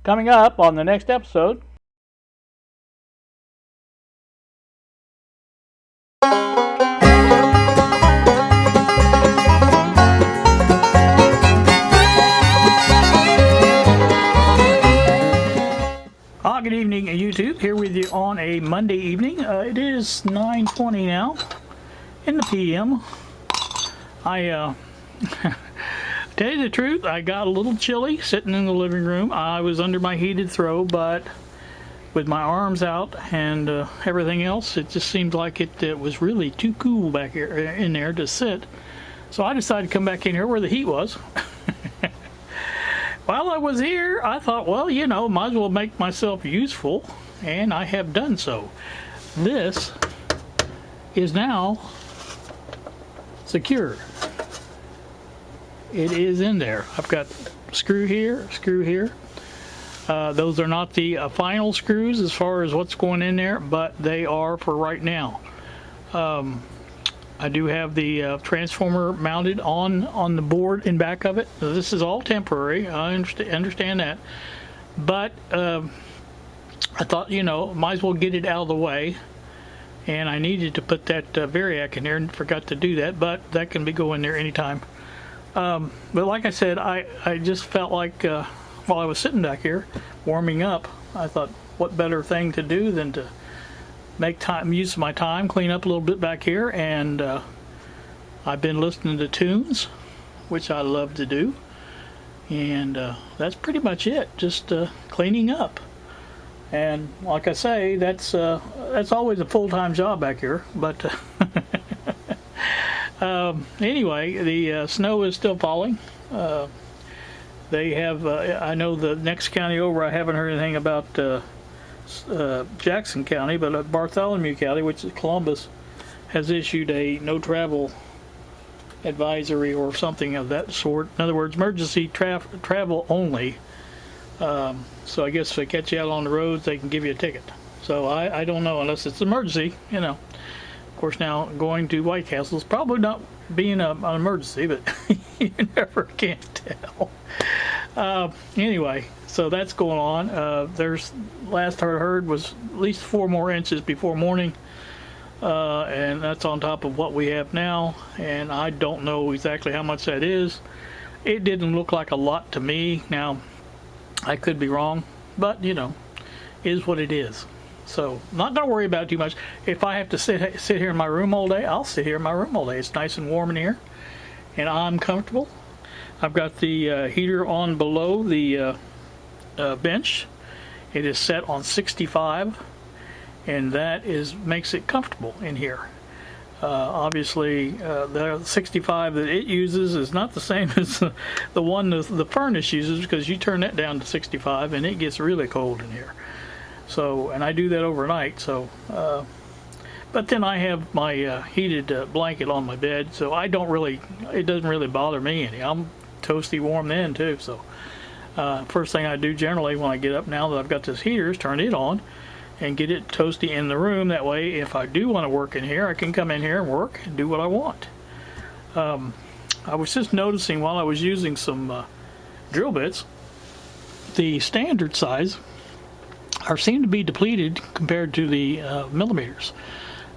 Coming up on the next episode. Good evening, YouTube. Here with you on a Monday evening. It is 9:20 now in the PM. Tell you the truth, I got a little chilly sitting in the living room. I was under my heated throw, but with my arms out and everything else, it just seemed like it was really too cool back here in there to sit. So I decided to come back in here where the heat was. While I was here, I thought, well, you know, might as well make myself useful, and I have done so. This is now secure. It is in there. I've got screw here, screw here. Those are not the final screws as far as what's going in there, but they are for right now. I do have the transformer mounted on the board in back of it. So this is all temporary. I understand that, but I thought, you know, might as well get it out of the way. And I needed to put that variac in there and forgot to do that, but that can be going there anytime. But like I said, I just felt like while I was sitting back here warming up, I thought, what better thing to do than to make use of my time, clean up a little bit back here, and I've been listening to tunes, which I love to do, and that's pretty much it. Just cleaning up, and like I say, that's always a full-time job back here. But anyway, the snow is still falling. They have, I know the next county over, I haven't heard anything about Jackson County, but Bartholomew County, which is Columbus, has issued a no travel advisory or something of that sort. In other words, emergency travel only. So I guess if they catch you out on the roads, they can give you a ticket. So I don't know, unless it's an emergency, you know. Of course, now going to White Castle is probably not being an emergency, but you never can tell. Anyway, so that's going on. There's, last I heard was at least 4 more inches before morning, and that's on top of what we have now, and I don't know exactly how much that is. It didn't look like a lot to me. Now, I could be wrong, but you know, is what it is. So, not gonna worry about it too much. If I have to sit here in my room all day, I'll sit here in my room all day. It's nice and warm in here, and I'm comfortable. I've got the heater on below the bench. It is set on 65, and that makes it comfortable in here. Obviously, the 65 that it uses is not the same as the one the furnace uses, because you turn that down to 65 and it gets really cold in here. So, and I do that overnight. So, but then I have my heated blanket on my bed, so I don't really, it doesn't really bother me any. I'm toasty warm then too. So, first thing I do generally when I get up, now that I've got this heater, is turn it on and get it toasty in the room. That way, if I do want to work in here, I can come in here and work and do what I want. I was just noticing while I was using some drill bits, the standard size seem to be depleted compared to the millimeters.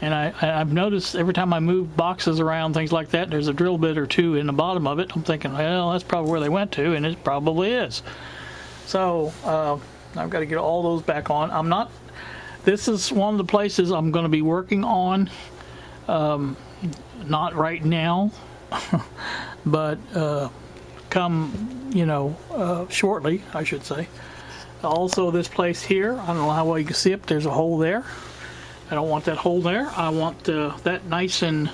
And I've noticed every time I move boxes around, things like that, there's a drill bit or two in the bottom of it. I'm thinking, well, that's probably where they went to, and it probably is. So I've got to get all those back on. This is one of the places I'm going to be working on. Not right now, but come, you know, shortly, I should say. Also, this place here, I don't know how well you can see it, there's a hole there. I don't want that hole there. I want that nice and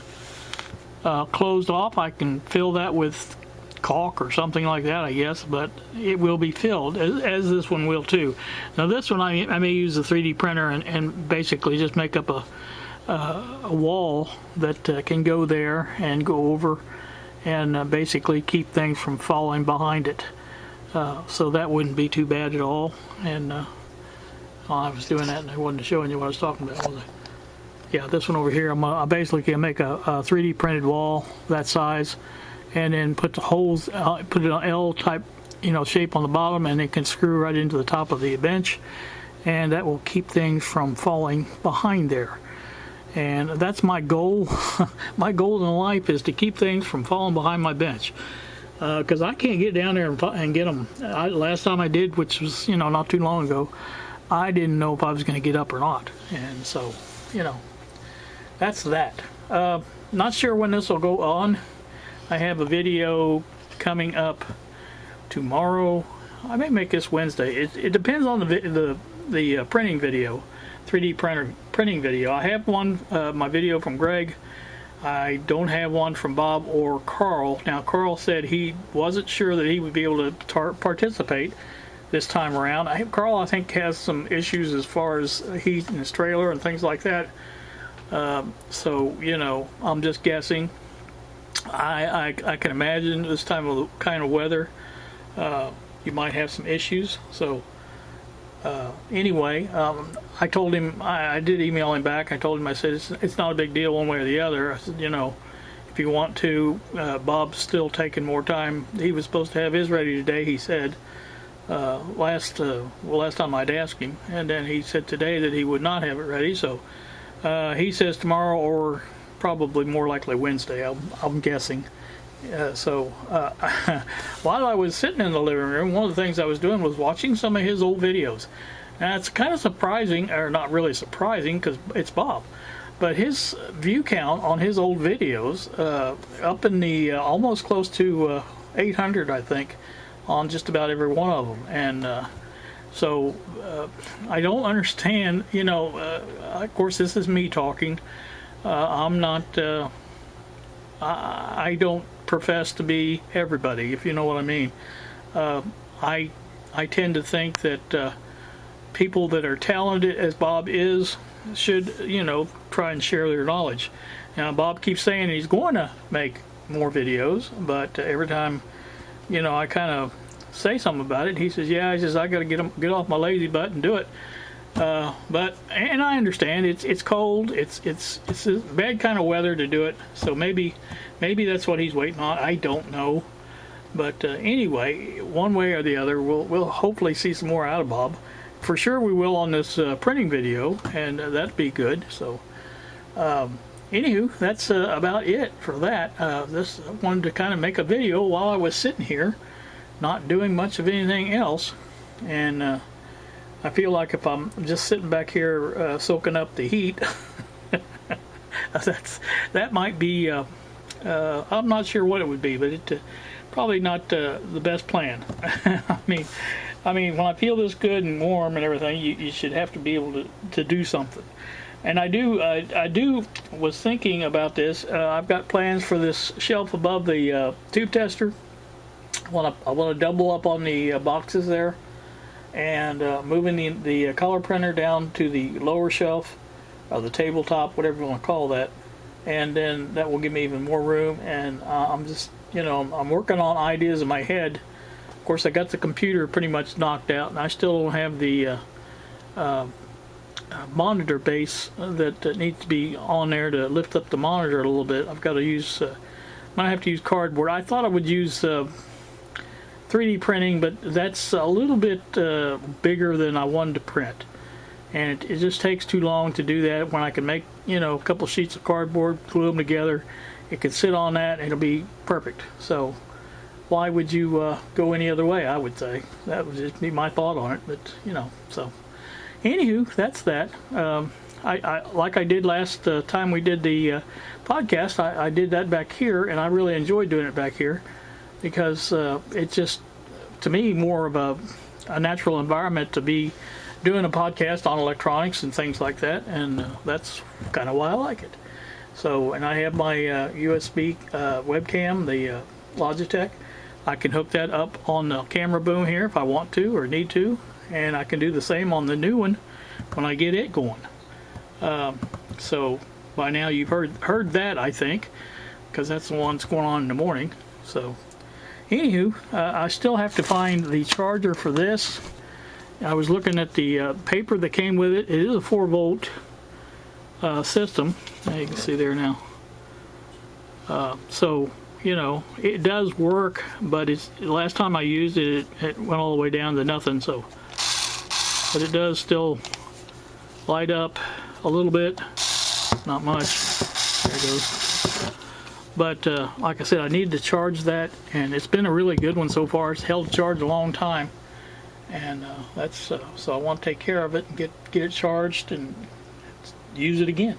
closed off. I can fill that with caulk or something like that, I guess, but it will be filled, as this one will too. Now this one I may use a 3D printer and basically just make up a wall that can go there and go over and basically keep things from falling behind it. So that wouldn't be too bad at all. And I was doing that and I wasn't showing you what I was talking about, was I? Yeah, this one over here, I basically can make a 3D printed wall that size, and then put the holes, put it on L-type shape on the bottom, and it can screw right into the top of the bench, and that will keep things from falling behind there. And that's my goal. My goal in life is to keep things from falling behind my bench, because I can't get down there and get them. Last time I did, which was not too long ago, I didn't know if I was going to get up or not, and so that's that. Not sure when this will go on. I have a video coming up tomorrow. I may make this Wednesday. It depends on the printing video, 3D printing video. I have one, my video from Greg. I don't have one from Bob or Carl. Now, Carl said he wasn't sure that he would be able to participate this time around. Carl, I think, has some issues as far as heat in his trailer and things like that. So, I'm just guessing. I can imagine this time of kind of weather, you might have some issues. So, anyway, I told him, I did email him back. I told him, I said, it's not a big deal one way or the other. I said, if you want to, Bob's still taking more time. He was supposed to have his ready today, he said, last time I'd asked him. And then he said today that he would not have it ready. So, he says tomorrow, or probably more likely Wednesday, I'm guessing. While I was sitting in the living room, one of the things I was doing was watching some of his old videos. Now, it's kind of surprising, or not really surprising, because it's Bob, but his view count on his old videos, up in the almost close to 800, I think, on just about every one of them. And so I don't understand, of course this is me talking. I'm not, I don't profess to be everybody, if you know what I mean. I tend to think that people that are talented as Bob is should, try and share their knowledge. Now, Bob keeps saying he's going to make more videos, but every time, I kind of say something about it, he says, yeah, I got to get off my lazy butt and do it. And I understand it's cold, it's a bad kind of weather to do it, so maybe that's what he's waiting on. I don't know, but anyway, one way or the other, we'll hopefully see some more out of Bob. For sure we will on this printing video, and that'd be good. So anywho, that's about it for that. I wanted to kind of make a video while I was sitting here not doing much of anything else, and I feel like if I'm just sitting back here soaking up the heat, that might be, I'm not sure what it would be, but it probably not the best plan. I mean, when I feel this good and warm and everything, you should have to be able to do something. And I was thinking about this. I've got plans for this shelf above the tube tester. I want to double up on the boxes there, and moving the color printer down to the lower shelf, or the tabletop, whatever you want to call that, and then that will give me even more room. And I'm just, I'm working on ideas in my head. Of course, I got the computer pretty much knocked out, and I still don't have the monitor base that needs to be on there to lift up the monitor a little bit. I've got to use, might have to use cardboard. I thought I would use 3D printing, but that's a little bit bigger than I wanted to print, and it just takes too long to do that. When I can make a couple sheets of cardboard, glue them together, it can sit on that and it'll be perfect. So why would you go any other way? I would say that would just be my thought on it. But so anywho, that's that. I like I did last time we did the podcast, I did that back here, and I really enjoyed doing it back here, because it's just, to me, more of a natural environment to be doing a podcast on electronics and things like that, and that's kind of why I like it. So, and I have my USB webcam, the Logitech. I can hook that up on the camera boom here if I want to or need to, and I can do the same on the new one when I get it going. So by now you've heard that, I think, because that's the one that's going on in the morning. So anywho, I still have to find the charger for this. I was looking at the paper that came with it. It is a 4-volt system. You can see there now. So you know, it does work, but it's, the last time I used it, it went all the way down to nothing. So, but it does still light up a little bit, not much. There it goes. But like I said, I need to charge that, and it's been a really good one so far. It's held charged a long time, and that's so I want to take care of it and get it charged and use it again.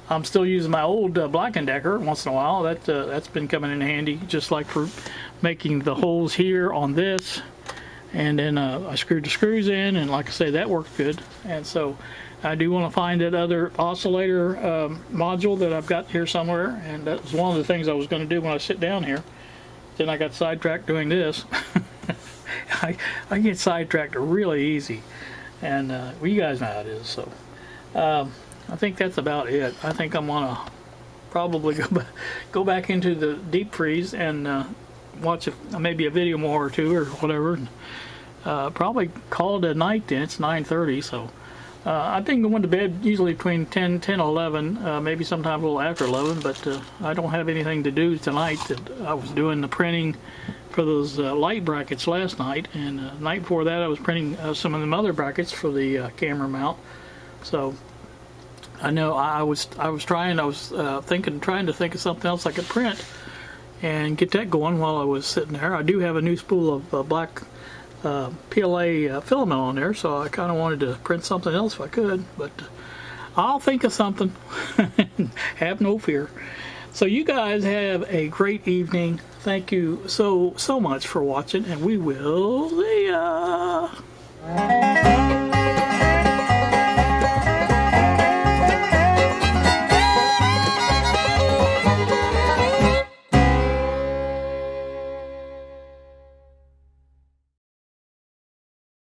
I'm still using my old Black & Decker once in a while. That's been coming in handy, just like for making the holes here on this. And then I screwed the screws in, and like I say, that worked good. And so I do want to find that other oscillator module that I've got here somewhere, and that was one of the things I was going to do when I sit down here. Then I got sidetracked doing this. I get sidetracked really easy, and well, you guys know how it is. So I think that's about it. I think I'm gonna probably go back into the deep freeze and watch maybe a video more or two or whatever. And, probably call it a night then. It's 9:30, so I've been going to bed usually between 10 and 11, maybe sometimes a little after 11, but I don't have anything to do tonight. I was doing the printing for those light brackets last night, and the night before that I was printing some of them other brackets for the camera mount. So I know I was trying to think of something else I could print and get that going while I was sitting there. I do have a new spool of black PLA filament on there, so I kind of wanted to print something else if I could, but I'll think of something. Have no fear. So you guys have a great evening. Thank you so much for watching, and we will see ya.